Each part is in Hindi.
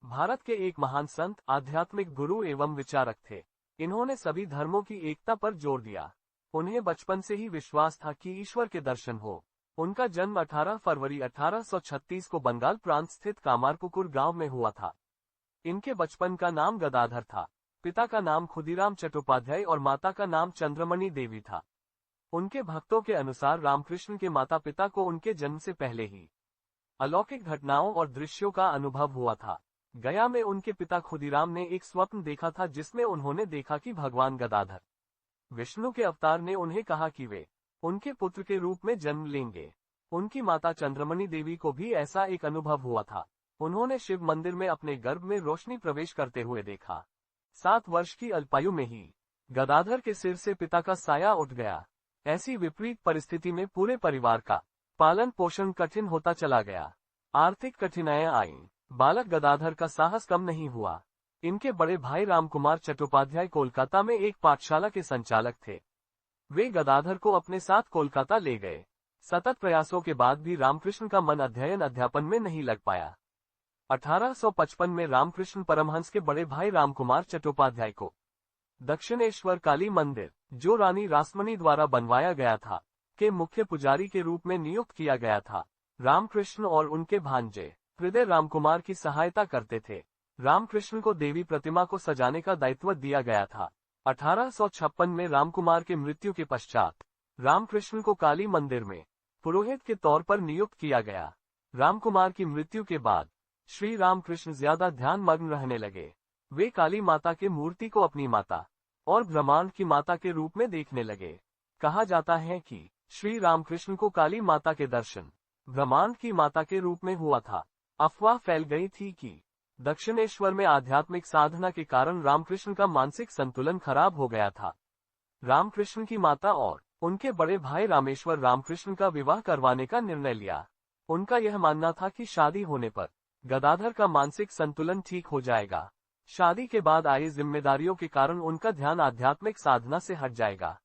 भारत के एक महान संत, आध्यात्मिक गुरु एवं विचारक थे। इन्होंने सभी धर्मों की एकता पर जोर दिया। उन्हें बचपन से ही विश्वास था कि ईश्वर के दर्शन हो। उनका जन्म 18 फरवरी 1836 को बंगाल प्रांत स्थित कामारपुकुर गांव में हुआ था। इनके बचपन का नाम गदाधर था। पिता का नाम खुदीराम चट्टोपाध्याय और माता का नाम चंद्रमणि देवी था। उनके भक्तों के अनुसार रामकृष्ण के माता पिता को उनके जन्म से पहले ही अलौकिक घटनाओं और दृश्यों का अनुभव हुआ था। गया में उनके पिता खुदीराम ने एक स्वप्न देखा था, जिसमें उन्होंने देखा कि भगवान गदाधर विष्णु के अवतार ने उन्हें कहा कि वे उनके पुत्र के रूप में जन्म लेंगे। उनकी माता चंद्रमणि देवी को भी ऐसा एक अनुभव हुआ था। उन्होंने शिव मंदिर में अपने गर्भ में रोशनी प्रवेश करते हुए देखा। 7 वर्ष की अल्पायु में ही गदाधर के सिर से पिता का साया उठ गया। ऐसी विपरीत परिस्थिति में पूरे परिवार का पालन पोषण कठिन होता चला गया। आर्थिक कठिनाइयां आईं। बालक गदाधर का साहस कम नहीं हुआ। इनके बड़े भाई रामकुमार चट्टोपाध्याय कोलकाता में एक पाठशाला के संचालक थे। वे गदाधर को अपने साथ कोलकाता ले गए। सतत प्रयासों के बाद भी रामकृष्ण का मन अध्ययन अध्यापन में नहीं लग पाया। 1855 में रामकृष्ण परमहंस के बड़े भाई रामकुमार चट्टोपाध्याय को दक्षिणेश्वर काली मंदिर, जो रानी रासमणी द्वारा बनवाया गया था, के मुख्य पुजारी के रूप में नियुक्त किया गया था। रामकृष्ण और उनके भांजे हृदय रामकुमार की सहायता करते थे। रामकृष्ण को देवी प्रतिमा को सजाने का दायित्व दिया गया था। 1856 में रामकुमार के मृत्यु के पश्चात रामकृष्ण को काली मंदिर में पुरोहित के तौर पर नियुक्त किया गया। रामकुमार की मृत्यु के बाद श्री रामकृष्ण ज्यादा ध्यान मग्न रहने लगे। वे काली माता के मूर्ति को अपनी माता और ब्रह्मांड की माता के रूप में देखने लगे। कहा जाता है कि श्री रामकृष्ण को काली माता के दर्शन ब्रह्मांड की माता के रूप में हुआ था। अफवाह फैल गई थी कि दक्षिणेश्वर में आध्यात्मिक साधना के कारण रामकृष्ण का मानसिक संतुलन खराब हो गया था। रामकृष्ण की माता और उनके बड़े भाई रामेश्वर रामकृष्ण का विवाह करवाने का निर्णय लिया। उनका यह मानना था कि शादी होने पर गदाधर का मानसिक संतुलन ठीक हो जाएगा। शादी के बाद आई जिम्मेदारियों के कारण उनका ध्यान आध्यात्मिक साधना से हट जाएगा।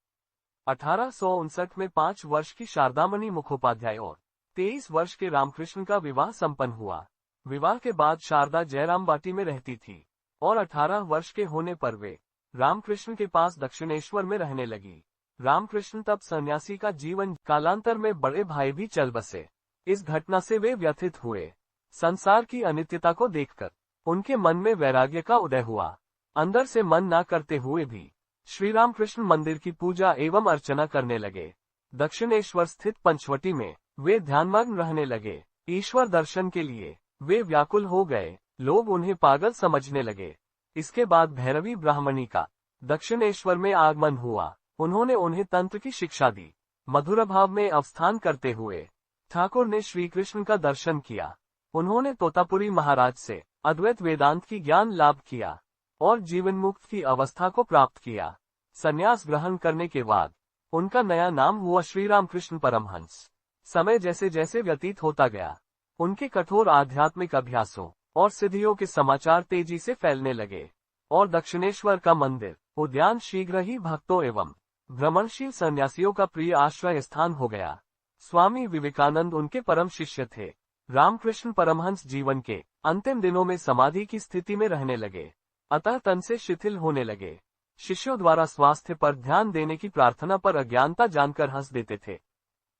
1859 में 5 वर्ष की शारदामणि मुखोपाध्याय और 23 वर्ष के रामकृष्ण का विवाह संपन्न हुआ। विवाह के बाद शारदा जयराम बाटी में रहती थी और 18 वर्ष के होने पर वे रामकृष्ण के पास दक्षिणेश्वर में रहने लगी। रामकृष्ण तब सन्यासी का जीवन, कालांतर में बड़े भाई भी चल बसे। इस घटना से वे व्यथित हुए। संसार की अनित्यता को देखकर उनके मन में वैराग्य का उदय हुआ। अंदर से मन ना करते हुए भी श्री रामकृष्ण मंदिर की पूजा एवं अर्चना करने लगे। दक्षिणेश्वर स्थित पंचवटी में वे ध्यानमग्न रहने लगे। ईश्वर दर्शन के लिए वे व्याकुल हो गए। लोग उन्हें पागल समझने लगे। इसके बाद भैरवी ब्राह्मणी का दक्षिणेश्वर में आगमन हुआ। उन्होंने उन्हें तंत्र की शिक्षा दी। मधुर भाव में अवस्थान करते हुए ठाकुर ने श्री कृष्ण का दर्शन किया। उन्होंने तोतापुरी महाराज से अद्वैत वेदांत की ज्ञान लाभ किया और जीवन मुक्त की अवस्था को प्राप्त किया। संन्यास ग्रहण करने के बाद उनका नया नाम हुआ श्री रामकृष्ण परमहंस। समय जैसे जैसे व्यतीत होता गया, उनके कठोर आध्यात्मिक अभ्यासों और सिद्धियों के समाचार तेजी से फैलने लगे और दक्षिणेश्वर का मंदिर उद्यान शीघ्र ही भक्तों एवं भ्रमणशील सन्यासियों का प्रिय आश्रय स्थान हो गया। स्वामी विवेकानंद उनके परम शिष्य थे। रामकृष्ण परमहंस जीवन के अंतिम दिनों में समाधि की स्थिति में रहने लगे, अतः तन से शिथिल होने लगे। शिष्यों द्वारा स्वास्थ्य पर ध्यान देने की प्रार्थना पर अज्ञानता जानकर हंस देते थे।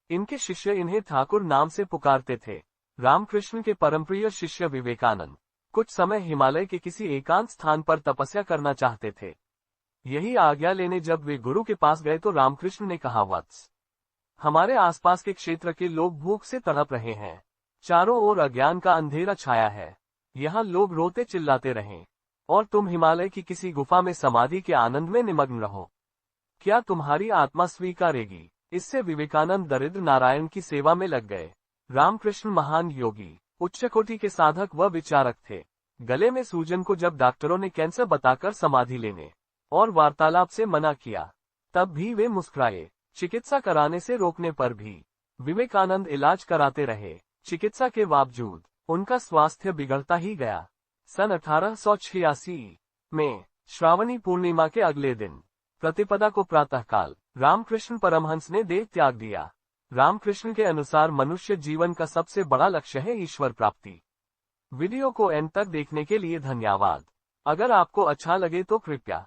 इनके शिष्य इन्हें ठाकुर नाम से पुकारते थे। रामकृष्ण के परमप्रिय शिष्य विवेकानंद कुछ समय हिमालय के किसी एकांत स्थान पर तपस्या करना चाहते थे। यही आज्ञा लेने जब वे गुरु के पास गए तो रामकृष्ण ने कहा, वत्स, हमारे आसपास के क्षेत्र के लोग भूख से तड़प रहे हैं। चारों ओर अज्ञान का अंधेरा छाया है। यहाँ लोग रोते चिल्लाते रहें और तुम हिमालय की किसी गुफा में समाधि के आनंद में निमग्न रहो। क्या तुम्हारी आत्मा स्वीकारेगी? इससे विवेकानंद दरिद्र नारायण की सेवा में लग गए। रामकृष्ण महान योगी, उच्चकोटि के साधक व विचारक थे। गले में सूजन को जब डॉक्टरों ने कैंसर बताकर समाधि लेने और वार्तालाप से मना किया, तब भी वे मुस्कुराए। चिकित्सा कराने से रोकने पर भी विवेकानंद इलाज कराते रहे। चिकित्सा के बावजूद उनका स्वास्थ्य बिगड़ता ही गया। सन 1886 में श्रावणी पूर्णिमा के अगले दिन प्रतिपदा को प्रातःकाल रामकृष्ण परमहंस ने देह त्याग दिया। रामकृष्ण के अनुसार मनुष्य जीवन का सबसे बड़ा लक्ष्य है ईश्वर प्राप्ति। वीडियो को एंड तक देखने के लिए धन्यवाद। अगर आपको अच्छा लगे तो कृपया